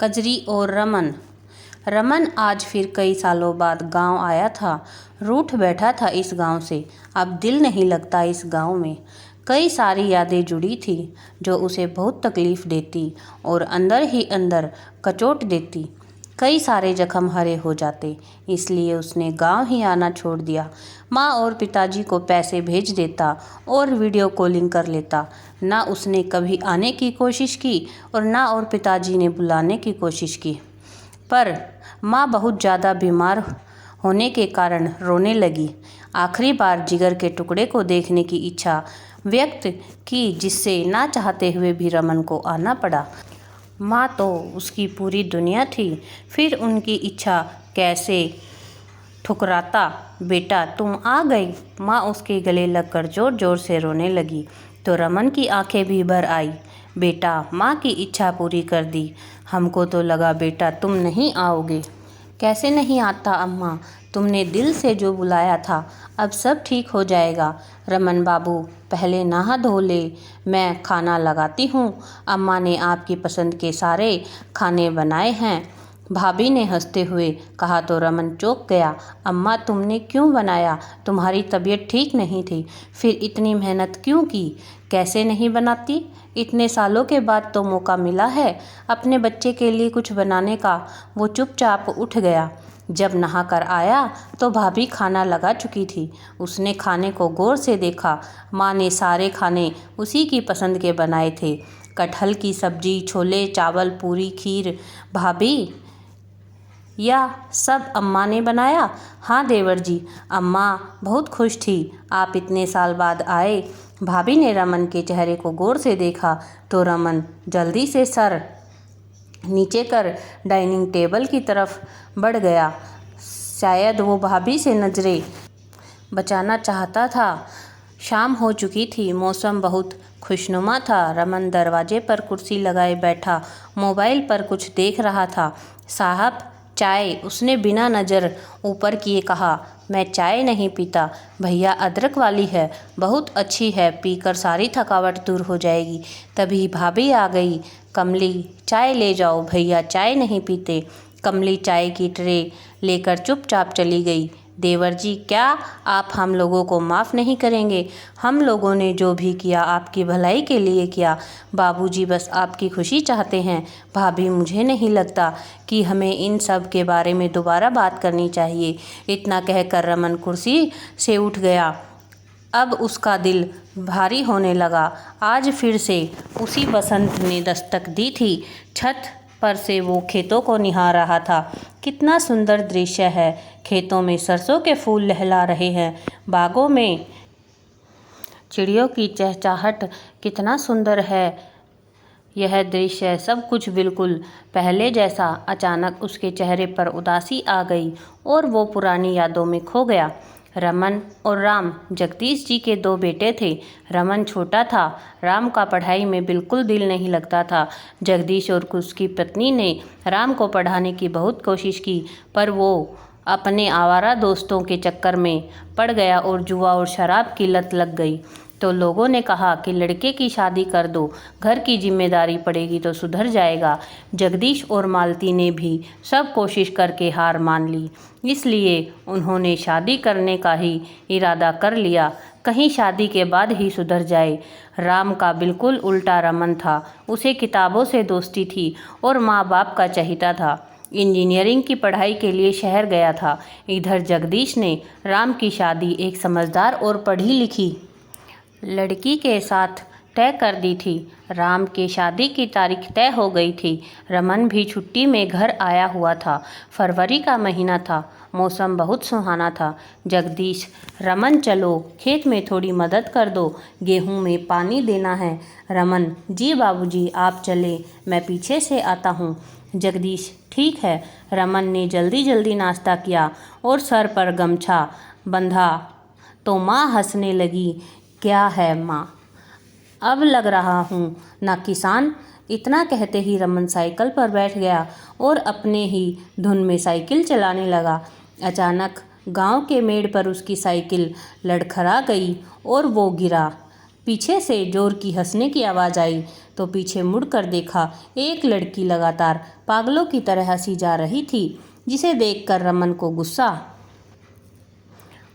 कजरी और रमन। रमन आज फिर कई सालों बाद गांव आया था। रूठ बैठा था इस गांव से। अब दिल नहीं लगता इस गांव में। कई सारी यादें जुड़ी थी जो उसे बहुत तकलीफ देती और अंदर ही अंदर कचोट देती। कई सारे जख्म हरे हो जाते, इसलिए उसने गांव ही आना छोड़ दिया। माँ और पिताजी को पैसे भेज देता और वीडियो कॉलिंग कर लेता। ना उसने कभी आने की कोशिश की और ना और पिताजी ने बुलाने की कोशिश की। पर माँ बहुत ज़्यादा बीमार होने के कारण रोने लगी। आखिरी बार जिगर के टुकड़े को देखने की इच्छा व्यक्त की, जिससे ना चाहते हुए भी रमन को आना पड़ा। माँ तो उसकी पूरी दुनिया थी, फिर उनकी इच्छा कैसे ठुकराता। बेटा तुम आ गई। माँ उसके गले लगकर जोर जोर से रोने लगी तो रमन की आंखें भी भर आई। बेटा माँ की इच्छा पूरी कर दी। हमको तो लगा बेटा तुम नहीं आओगे। कैसे नहीं आता अम्मा, तुमने दिल से जो बुलाया था। अब सब ठीक हो जाएगा। रमन बाबू पहले नहा धो ले, मैं खाना लगाती हूँ। अम्मा ने आपकी पसंद के सारे खाने बनाए हैं, भाभी ने हंसते हुए कहा तो रमन चौंक गया। अम्मा तुमने क्यों बनाया? तुम्हारी तबीयत ठीक नहीं थी, फिर इतनी मेहनत क्यों की? कैसे नहीं बनाती? इतने सालों के बाद तो मौका मिला है अपने बच्चे के लिए कुछ बनाने का। वो चुपचाप उठ गया। जब नहाकर आया तो भाभी खाना लगा चुकी थी। उसने खाने को गौर से देखा। माँ ने सारे खाने उसी की पसंद के बनाए थे। कटहल की सब्जी, छोले, चावल, पूरी, खीर। भाभी या सब अम्मा ने बनाया? हाँ देवर जी, अम्मा बहुत खुश थी आप इतने साल बाद आए। भाभी ने रमन के चेहरे को गौर से देखा तो रमन जल्दी से सर नीचे कर डाइनिंग टेबल की तरफ बढ़ गया। शायद वो भाभी से नज़रें बचाना चाहता था। शाम हो चुकी थी, मौसम बहुत खुशनुमा था। रमन दरवाजे पर कुर्सी लगाए बैठा मोबाइल पर कुछ देख रहा था। साहब चाय, उसने बिना नज़र ऊपर किए कहा। मैं चाय नहीं पीता भैया, अदरक वाली है, बहुत अच्छी है, पीकर सारी थकावट दूर हो जाएगी। तभी भाभी आ गई। कमली चाय ले जाओ, भैया चाय नहीं पीते। कमली चाय की ट्रे लेकर चुपचाप चली गई। देवर जी क्या आप हम लोगों को माफ़ नहीं करेंगे? हम लोगों ने जो भी किया आपकी भलाई के लिए किया। बाबूजी बस आपकी खुशी चाहते हैं। भाभी मुझे नहीं लगता कि हमें इन सब के बारे में दोबारा बात करनी चाहिए। इतना कहकर रमन कुर्सी से उठ गया। अब उसका दिल भारी होने लगा। आज फिर से उसी बसंत ने दस्तक दी थी। छत पर से वो खेतों को निहार रहा था। कितना सुंदर दृश्य है। खेतों में सरसों के फूल लहला रहे हैं। बागों में चिड़ियों की चहचहाट कितना सुंदर है। यह दृश्य सब कुछ बिल्कुल पहले जैसा। अचानक उसके चेहरे पर उदासी आ गई और वो पुरानी यादों में खो गया। रमन और राम जगदीश जी के दो बेटे थे। रमन छोटा था। राम का पढ़ाई में बिल्कुल दिल नहीं लगता था। जगदीश और उसकी पत्नी ने राम को पढ़ाने की बहुत कोशिश की, पर वो अपने आवारा दोस्तों के चक्कर में पड़ गया और जुआ और शराब की लत लग गई। तो लोगों ने कहा कि लड़के की शादी कर दो, घर की जिम्मेदारी पड़ेगी तो सुधर जाएगा। जगदीश और मालती ने भी सब कोशिश करके हार मान ली, इसलिए उन्होंने शादी करने का ही इरादा कर लिया, कहीं शादी के बाद ही सुधर जाए। राम का बिल्कुल उल्टा रमन था। उसे किताबों से दोस्ती थी और माँ बाप का चहीता था। इंजीनियरिंग की पढ़ाई के लिए शहर गया था। इधर जगदीश ने राम की शादी एक समझदार और पढ़ी लिखी लड़की के साथ तय कर दी थी। राम के शादी की तारीख तय हो गई थी। रमन भी छुट्टी में घर आया हुआ था। फरवरी का महीना था। मौसम बहुत सुहाना था। जगदीश, रमन चलो खेत में थोड़ी मदद कर दो, गेहूं में पानी देना है। रमन, जी बाबूजी आप चले, मैं पीछे से आता हूँ। जगदीश, ठीक है। रमन ने जल्दी जल्दी नाश्ता किया और सर पर गमछा बंधा तो माँ हंसने लगी। क्या है माँ, अब लग रहा हूँ ना किसान। इतना कहते ही रमन साइकिल पर बैठ गया और अपने ही धुन में साइकिल चलाने लगा। अचानक गांव के मेड़ पर उसकी साइकिल लड़खड़ा गई और वो गिरा। पीछे से जोर की हंसने की आवाज़ आई। तो पीछे मुड़कर देखा, एक लड़की लगातार पागलों की तरह हंसी जा रही थी, जिसे देखकर रमन को गुस्सा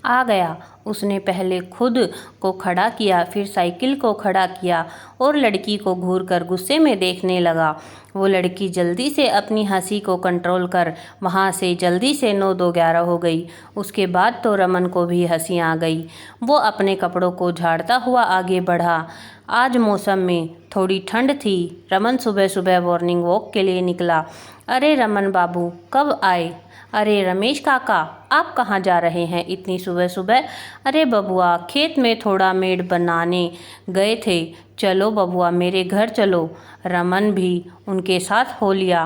आ गया। उसने पहले खुद को खड़ा किया, फिर साइकिल को खड़ा किया और लड़की को घूरकर गुस्से में देखने लगा। वो लड़की जल्दी से अपनी हंसी को कंट्रोल कर वहाँ से जल्दी से 9-2-11 हो गई। उसके बाद तो रमन को भी हंसी आ गई। वो अपने कपड़ों को झाड़ता हुआ आगे बढ़ा। आज मौसम में थोड़ी ठंड थी। रमन सुबह सुबह मॉर्निंग वॉक के लिए निकला। अरे रमन बाबू, कब आए? अरे रमेश काका, आप कहाँ जा रहे हैं इतनी सुबह सुबह? अरे बबुआ, खेत में थोड़ा मेड़ बनाने गए थे। चलो बबुआ, मेरे घर चलो। रमन भी उनके साथ हो लिया।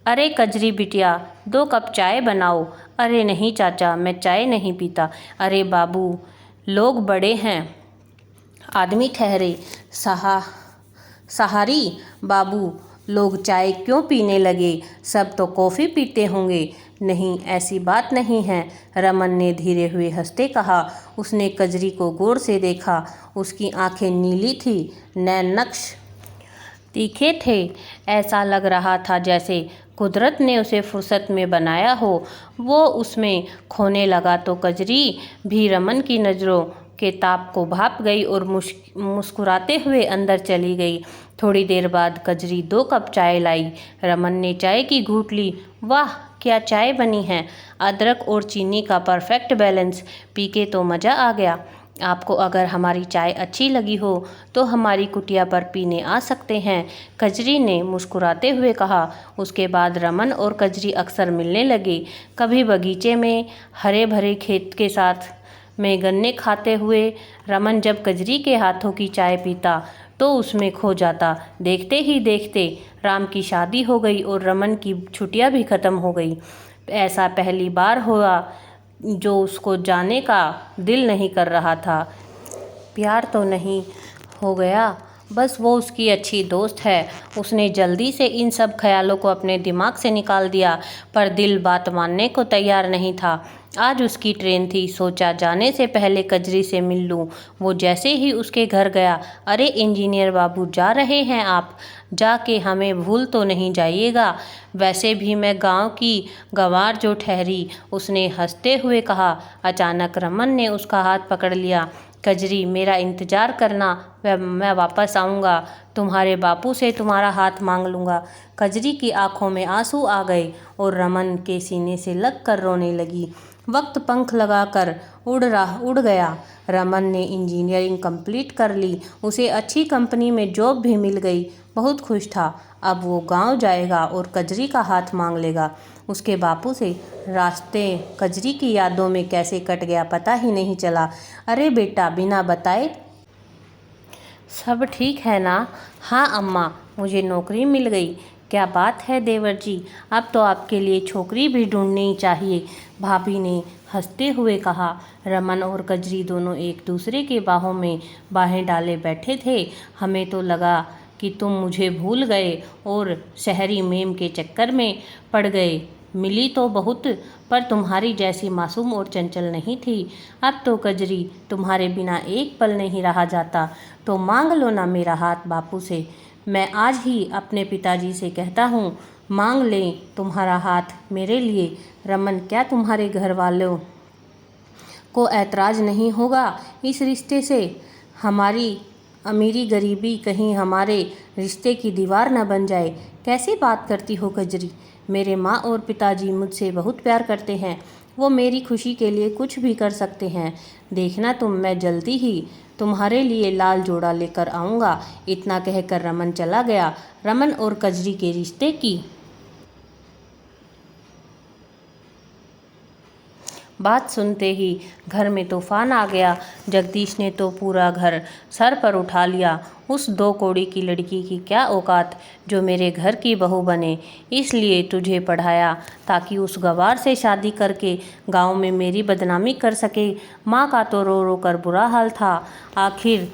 अरे कजरी बिटिया, 2 कप चाय बनाओ। अरे नहीं चाचा, मैं चाय नहीं पीता। अरे बाबू, लोग बड़े हैं, आदमी ठहरे। सहारी बाबू, लोग चाय क्यों पीने लगे? सब तो कॉफ़ी पीते होंगे। नहीं, ऐसी बात नहीं है, रमन ने धीरे हुए हंसते कहा। उसने कजरी को गौर से देखा। उसकी आंखें नीली थी, नैन नक्श तीखे थे। ऐसा लग रहा था जैसे कुदरत ने उसे फुर्सत में बनाया हो। वो उसमें खोने लगा तो कजरी भी रमन की नज़रों के ताप को भाप गई और मुस्कुराते हुए अंदर चली गई। थोड़ी देर बाद कजरी 2 कप चाय लाई। रमन ने चाय की घूंट ली। वाह, क्या चाय बनी है! अदरक और चीनी का परफेक्ट बैलेंस। पी के तो मज़ा आ गया। आपको अगर हमारी चाय अच्छी लगी हो तो हमारी कुटिया पर पीने आ सकते हैं, कजरी ने मुस्कुराते हुए कहा। उसके बाद रमन और कजरी अक्सर मिलने लगे। कभी बगीचे में हरे भरे खेत के साथ में गन्ने खाते हुए। रमन जब कजरी के हाथों की चाय पीता तो उसमें खो जाता। देखते ही देखते राम की शादी हो गई और रमन की छुट्टियां भी ख़त्म हो गई। ऐसा पहली बार हुआ जो उसको जाने का दिल नहीं कर रहा था। प्यार तो नहीं हो गया, बस वो उसकी अच्छी दोस्त है। उसने जल्दी से इन सब ख्यालों को अपने दिमाग से निकाल दिया, पर दिल बात मानने को तैयार नहीं था। आज उसकी ट्रेन थी। सोचा जाने से पहले कजरी से मिल लूं। वो जैसे ही उसके घर गया, अरे इंजीनियर बाबू, जा रहे हैं आप? जाके हमें भूल तो नहीं जाइएगा। वैसे भी मैं गांव की गंवार जो ठहरी, उसने हंसते हुए कहा। अचानक रमन ने उसका हाथ पकड़ लिया। कजरी, मेरा इंतज़ार करना, मैं वापस आऊँगा। तुम्हारे बापू से तुम्हारा हाथ मांग लूँगा। कजरी की आंखों में आंसू आ गए और रमन के सीने से लग कर रोने लगी। वक्त पंख लगाकर उड़ गया। रमन ने इंजीनियरिंग कंप्लीट कर ली। उसे अच्छी कंपनी में जॉब भी मिल गई। बहुत खुश था। अब वो गांव जाएगा और कजरी का हाथ मांग लेगा। उसके बापू से रास्ते कजरी की यादों में कैसे कट गया पता ही नहीं चला। अरे बेटा, बिना बताए सब ठीक है ना? हाँ अम्मा, मुझे नौकरी मिल गई। क्या बात है देवर जी, अब तो आपके लिए छोकरी भी ढूंढनी चाहिए, भाभी ने हंसते हुए कहा। रमन और कजरी दोनों एक दूसरे के बाहों में बाहें डाले बैठे थे। हमें तो लगा कि तुम मुझे भूल गए और शहरी मेम के चक्कर में पड़ गए। मिली तो बहुत, पर तुम्हारी जैसी मासूम और चंचल नहीं थी। अब तो कजरी, तुम्हारे बिना एक पल नहीं रहा जाता। तो मांग लो ना मेरा हाथ बापू से। मैं आज ही अपने पिताजी से कहता हूँ, मांग लें तुम्हारा हाथ मेरे लिए। रमन, क्या तुम्हारे घर वालों को ऐतराज़ नहीं होगा इस रिश्ते से? हमारी अमीरी गरीबी कहीं हमारे रिश्ते की दीवार न बन जाए। कैसी बात करती हो कजरी? मेरे माँ और पिताजी मुझसे बहुत प्यार करते हैं। वो मेरी खुशी के लिए कुछ भी कर सकते हैं। देखना तुम, मैं जल्दी ही तुम्हारे लिए लाल जोड़ा लेकर आऊँगा। इतना कहकर रमन चला गया। रमन और कजरी के रिश्ते की बात सुनते ही घर में तूफान आ गया। जगदीश ने तो पूरा घर सर पर उठा लिया। उस 2 कौड़ी की लड़की की क्या औकात जो मेरे घर की बहू बने। इसलिए तुझे पढ़ाया ताकि उस गवार से शादी करके गांव में मेरी बदनामी कर सके। माँ का तो रो रो कर बुरा हाल था। आखिर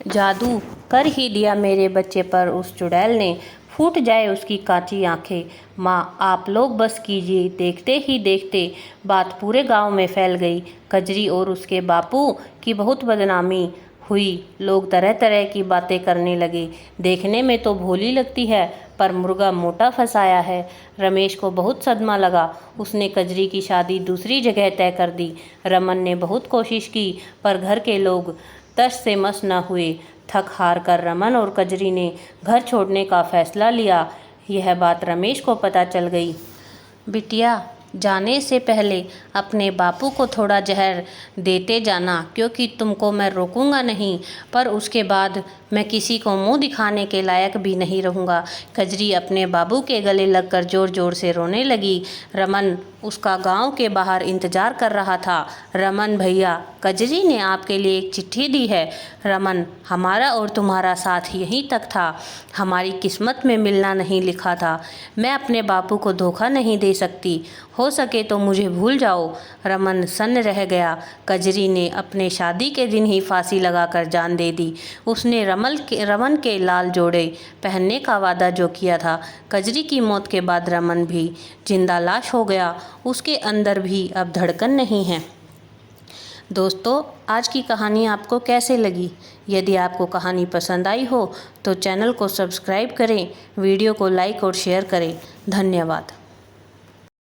जादू कर ही दिया मेरे बच्चे पर उस चुड़ैल ने। फूट जाए उसकी कांची आंखें। माँ, आप लोग बस कीजिए। देखते ही देखते बात पूरे गांव में फैल गई। कजरी और उसके बापू की बहुत बदनामी हुई। लोग तरह तरह की बातें करने लगे। देखने में तो भोली लगती है, पर मुर्गा मोटा फंसाया है। रमेश को बहुत सदमा लगा। उसने कजरी की शादी दूसरी जगह तय कर दी। रमन ने बहुत कोशिश की, पर घर के लोग तस से मस न हुए। थक हार कर रमन और कजरी ने घर छोड़ने का फैसला लिया। यह बात रमेश को पता चल गई। बिटिया, जाने से पहले अपने बापू को थोड़ा जहर देते जाना, क्योंकि तुमको मैं रोकूंगा नहीं, पर उसके बाद मैं किसी को मुंह दिखाने के लायक भी नहीं रहूँगा। कजरी अपने बाबू के गले लगकर जोर जोर से रोने लगी। रमन उसका गांव के बाहर इंतजार कर रहा था। रमन भैया, कजरी ने आपके लिए एक चिट्ठी दी है। रमन, हमारा और तुम्हारा साथ यहीं तक था। हमारी किस्मत में मिलना नहीं लिखा था। मैं अपने बापू को धोखा नहीं दे सकती। हो सके तो मुझे भूल जाओ। रमन सन्न रह गया। कजरी ने अपने शादी के दिन ही फांसी लगाकर जान दे दी। उसने रमन के लाल जोड़े पहनने का वादा जो किया था। कजरी की मौत के बाद रमन भी जिंदा लाश हो गया। उसके अंदर भी अब धड़कन नहीं है। दोस्तों, आज की कहानी आपको कैसे लगी? यदि आपको कहानी पसंद आई हो तो चैनल को सब्सक्राइब करें, वीडियो को लाइक और शेयर करें। धन्यवाद।